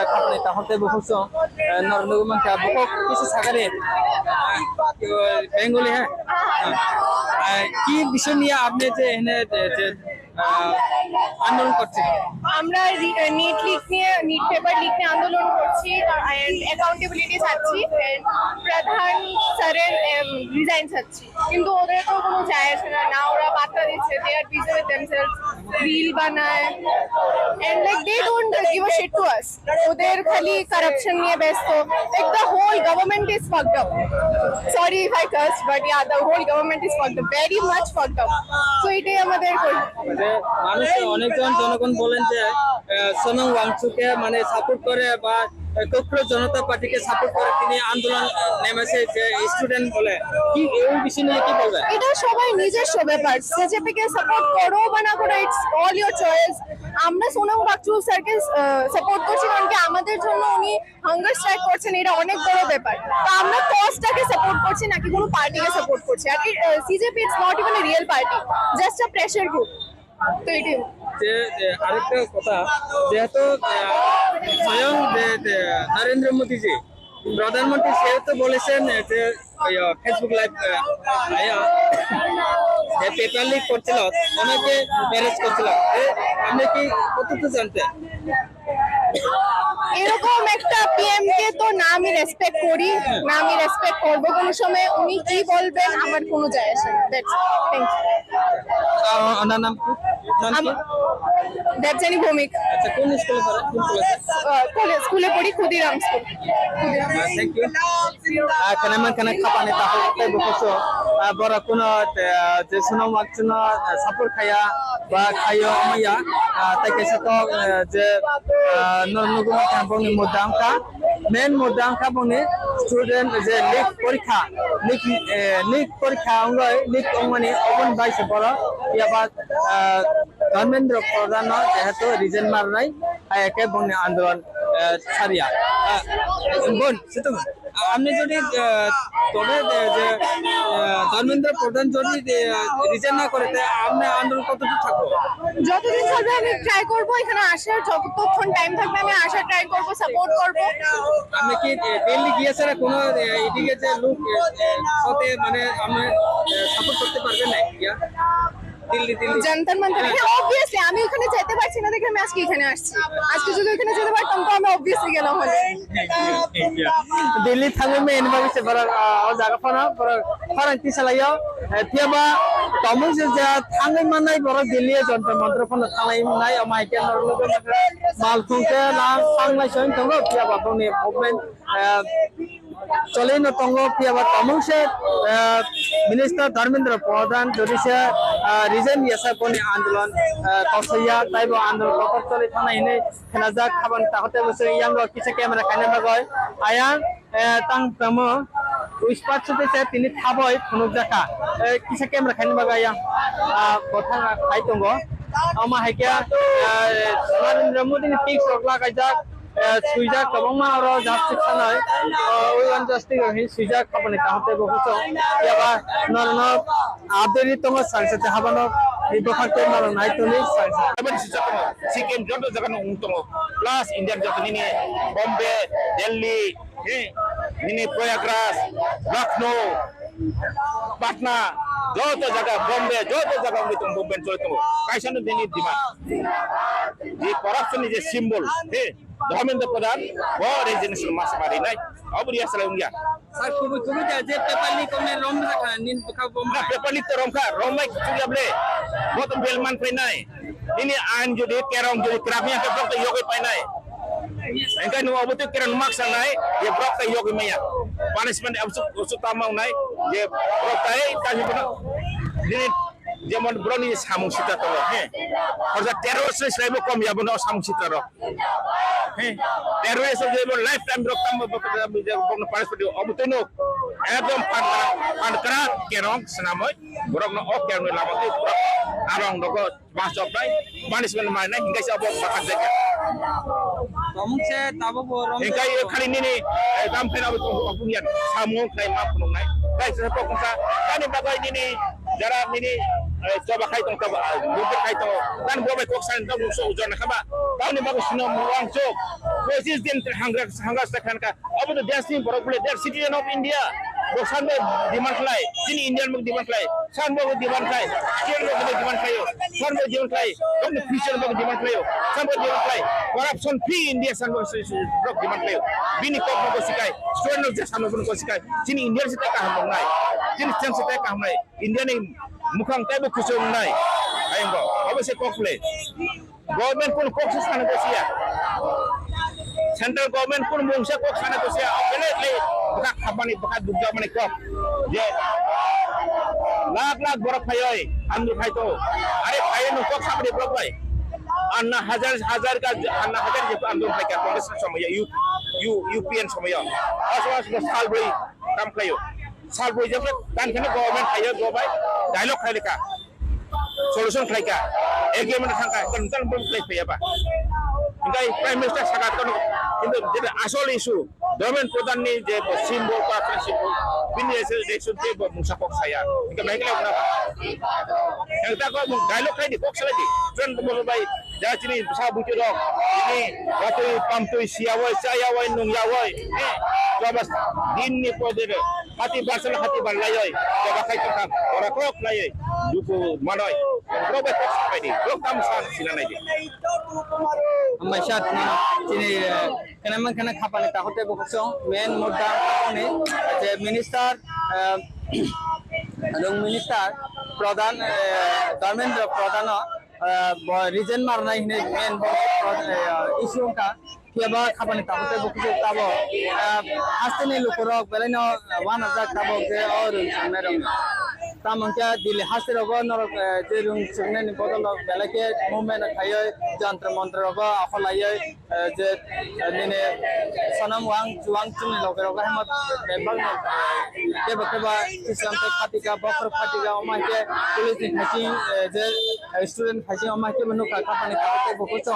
খাপানি তাহতে বহুত নরনগুমান কা বক কিছু সাকারে বেঙ্গলি হ্যাঁ কি বিষয় নিয়ে আপনি যে এখানে আন্দোলন করছেন আমরা নিট পেপার লিক নিয়ে আন্দোলন করছি এন্ড অ্যাকাউন্টেবিলিটি চাচ্ছি প্রধান স্যারের রিজাইন চাচ্ছি কিন্তু ওদের তো কোনো যায় আসে না ওরা বার্তা দিচ্ছে they are busy with themselves reel বানায় and like they don't give a shit to us ওদের খালি কারাপশন নিয়ে ব্যস্ত like the whole government is fucked up sorry if I curse but yeah the whole government is fucked up very much fucked up so এটাই আমাদের মানুষ অনেকজন জনগণ বলেন যে সোনম ওয়াংচুকে মানে সাপোর্ট করে বা কক্সবাজার জনতা পার্টিকে সাপোর্ট করে তিনি আন্দোলন নেমেছে যে স্টুডেন্ট বলে কি এই বিষয় নিয়ে কি বলবেন এটা সবাই নিজস্ব ব্যাপার সিজেপি কে সাপোর্ট করো বা না করো ইটস অল ইওর চয়েস আমরা সোনম ওয়াংচু স্যারকে সাপোর্ট করছি কারণ কি আমাদের জন্য উনি হাঙ্গার স্ট্রাইক করছেন এটা অনেক বড় ব্যাপার তো আমরা কজটাকে সাপোর্ট করছি নাকি কোনো পার্টিকে সাপোর্ট করছি আর CJP it's not even a real party just a pressure group তো এটাই যে আরেকটা কথা যেহেতু স্বয়ং নরেন্দ্র মোদীজি প্রধানমন্ত্রী সেহেতু বলেছেন যে ফেসবুক লাইভ যে পেপার লিক করছিল অনেকে ম্যারেজ করছিল আপনি কি কতটুকু জানতেন এরকম একটা পিএম কে তো না আমি রেসপেক্ট করি না আমি রেসপেক্ট করব কোন সময় উনি কি বলবেন আমার কোনো যায় আসে না দ্যাটস থ্যাংক ইউ ওনার নাম কি দেবজানি ভৌমিক আচ্ছা কোন স্কুলে পড়েন কোন ক্লাসে স্কুলে পড়ি Khudiram school thank you kanaman kana khapani tahte bukuso bora kuno je sunam wakchuna support khaya ba khayo amaya take sato je nornuguma kamponi mudamka main mudamka bone student je lik porikha ongai lik ongmani obon baise bora yaba Dharmendra প্রধান যেহেতু reason মারনাই একে বনে আন্দোলন ছাড়িয়া বোন সেটা আপনি যদি তবে যে ধর্মেন্দ্র প্রধান যদি রিজেন না করে আপনি আন্দোলন কতটুকু থাকবো যতদিন থাকবে আমি ট্রাই করবো এখানে আসার যতক্ষণ টাইম থাকবে আমি আসার ট্রাই করবো সাপোর্ট করবো আপনি কি দিল্লি গিয়েছেন কোনো এদিকে যে লোক সাথে মানে আপনি সাপোর্ট করতে পারবেন না জন্তর মন্তর অবভিয়াসলি আমি ওখানে যেতে পারছি না দেখে আমি আজকে এখানে আসছি আজকে যদি ওখানে যেতে পারতাম তো আমি অবভিয়াসলি গেলাম হলে দিল্লি থাকবে মেন ভাবিছে বড় জায়গা ফরান কি চালাইও থিয়াবা তমু যে থাঙ্গै মানাই বড় দিল্লি যন্ত্র মন্ত্র ফোন থালাই মানাই মাইকে নরলগ মালখুংকে না থাংলাই সং তঙ্গ থিয়াবা বনি মুভমেন্ট চলেন তঙ্গ থিয়াবা তমুসে মিনিস্টার ধর্মেন্দ্র প্রধান যদি সে রিজেন ইয়াসা বনি আন্দোলন কসইয়া তাইব আন্দোলন কত চলে থানাই নে খেলাজা খাবান তাহতে বসে ইয়াঙ্গ কিছু ক্যামেরা খাইনা বাগয় আয়া তাং প্রম উইসপাত সতে তিনি থাবই ফুনুক জাকা কিছু ক্যামেরা খাইনা বাগায়া কথা খাই দङ আমা হাইকা নরেন্দ্র মোদীनि পিক রকলা গাयजा सुइजा गोबां आरो जास्टिस थानाय उइवान जास्टिस हि सुइजा खाबानि ताहते बहुतो याबा नरन आबेरि तंग सानसे हाबानो इ बखाते नरन नाइतनि सानसे एबन सिजाकनो सिक्किम जत जागानो उंतंग प्लस इंडियन जतनिनि बम्बे दिल्ली निनि प्रयागराज लखनऊ पाटना যত জায়গা বম্বে যত জায়গা উনি মুভমেন্ট চলে তো কাইসানো দিনি ডিমান্ড যে করাপশন যে সিম্বল ধর্মেন্দ্র প্রধান বড় রেজিনেশন মাস মারি নাই অবরিয়া সালাম গিয়া স্যার খুবই যে পেপারলি কোনে রম রাখা নিন বকা বম না পেপারলি তো রমখা রমাই কিছু যাবলে মত বেলমান পাই নাই ini আইন যদি কেরং যদি ক্রামিয়া কে ব্রক ইয়োগে পাই নাই engkai nu obutu kiran maksa nai ye brok ka yogi maya punishment absu tamang nai ye brok tai kaji bana dini যেমন ব্রনি সামুং সিতা তো অর্থাৎ টেরোরিস্ট সাইবো কম যাবো না সামুং সিতা র টেরোরিস্ট যে লাইফ টাইম রকম বকন পানিশমেন্ট অবতেনো একদম পানকরা কেরং সনাময় বরক ন অফ কেরং লামাতে আরং দগ মাস জব নাই পানিশমেন্ট মাই নাই হিংগাই সাবো বাকান জায়গা তমুছে তাবো বরম হিংগাই খালি নিনি দাম ফেনা অপুনিয়ান সামুং নাই মা ফুনং নাই গাই সপো কুসা কানি বাগাই নিনি যারা নিনি coba kaitong mungkin kaitong dan buat koksan tahu musuh ujar nak apa tahu ni bagus sunnah muang cok Kosis din hanggas takkan ka. Abu tu destin borok boleh. They are citizen of India. Bosan mo demand lai. Sini Indian mo demand lai. San mo demand lai. Kian mo demand lai. San mo demand lai. Kamu future mo demand lai. San mo demand lai. Corruption free India san mo demand lai. Bini kok mo sikai. Student mo just mo sikai. Sini India sita ka hamong lai. Sini chance sita ka hamong lai. India ni mukhang tayo kusong lai. Ayun ko. Abu se kok boleh. Government pun kok sana ko siya. Central government pun mungsa kok sana ko siya. Kailan baka kapani baka dugda man kok. Je lakh बरफ खायोय आंदो खायतो अरे खाये no कok साबदे block भाई अन्ना हजार का अन्ना हजार जे आंदोलन खाय का कांग्रेस समय यूपीएन समय आसवास साल ब्रै काम खायो साल ब्रै जब कान खने गवर्नमेंट खायो गो भाई डायलॉग खाय लेका सॉल्यूशन खाय का एग्रीमेंट थांका कंटन बम खाय फैयाबा इंगाय प्राइम मिनिस्टर सागात कनो किंतु जे आसल इशू गवर्नमेंट प्रधान नि जे सिम्बल का सिम्बल बिनि इलेक्शन ते मुसा कok saya इंगा मैकला ना yang tak kau dialog kali di box lagi trend boleh baik dah sini besar butir dok ini waktu pam tu siawai saya wai nung yawai coba din ni pada hati basal hati balai coba kai tu kam orang kok lai duku manoi coba tak sampai di dok tam san silan aja Masyad na sini kenapa kena kapan tahote bukosong main muda ni je minister adong minister प्रधान Dharmendra Pradhan region मारना ही ने main issue का किया खापाने ताबते बुकुजो ताबो आस्ते ने लोकरक बेलेनो 1000 ताबो के और मेरम तामंका दिल्ली हास्ते रगो नरक जे room सुगने नि बदल बेलेके मूवमेंट खायो जंत्र मंत्र रगो अखलायो जे निने सनम वांग जुवांग चुनि लोकरक हमत बेबल केबा सिस्टम ते फाटिका बफर फाटिका ओमाके पुलिस नि खाची जे स्टूडेंट खाची ओमाके बनु का खापाने ताबते बुकुजो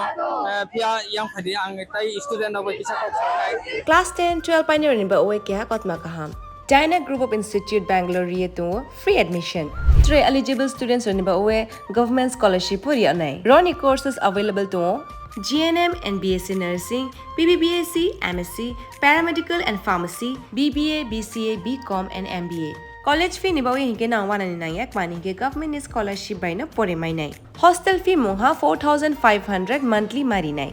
पिया yang phadi ang tai student of kisa ko sakai Class 10 12 pioneer ni ba oe kya kotma kaham China Group of Institute Bangalore ye to free admission 3 eligible students ni ba oe government scholarship puri anai Roni courses available to GNM and BSc Nursing, BBBSc, MSc, Paramedical and Pharmacy, BBA, BCA, BCom and MBA. College fee ni bawi hinke na 199 yak mani ke government scholarship by na pore mai nai. Hostel fee moha 4500 monthly mari nai.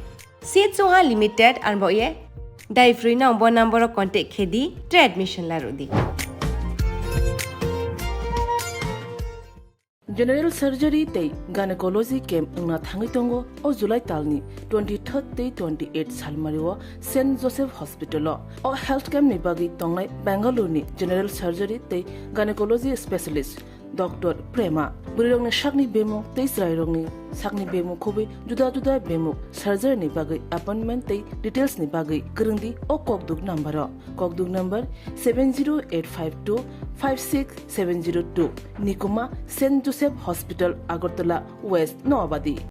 Seats oha limited and boye dai free na umbo number of contact khedi tre admission la rodi. General surgery tei gynecology camp na thangi tongo o July talni 23rd tei 28 salmariwo St Joseph Hospital o health camp ni bagi tongai Bangalore ni general surgery tei gynecology specialist Dr. Prema burirong ni shakni bemo tei srairong ni sakni bemo khobi juda bemo surgery ni bagi appointment tei details ni bagi kurungdi o kokduk number 70852 56702 Nikoma St Joseph Hospital Agartala West Noabadi